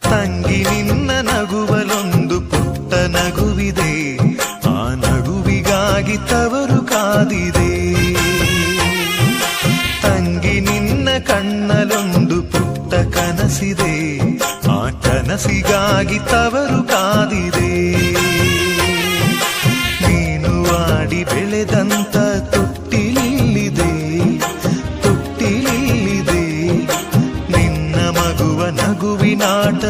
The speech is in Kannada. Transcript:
ತಂಗಿ ನಿನ್ನ ನಗುವಲೊಂದು ಪುಟ್ಟ ನಗುವಿದೆ, ಆ ನಗುವಿಗಾಗಿ ತವರು ಕಾದಿದೆ. ತಂಗಿ ನಿನ್ನ ಕಣ್ಣಲೊಂದು ಪುಟ್ಟ ಕನಸಿದೆ, ಆ ಕನಸಿಗಾಗಿ ತವರು ಕಾದಿದೆ. ನೀನು ಆಡಿ ಬೆಳೆದಂತ ತೊಟ್ಟಿಲಿದೆ, ತೊಟ್ಟಿಲಿದೆ ನಿನ್ನ ಮಗುವ ನಗುವಿನಾಟ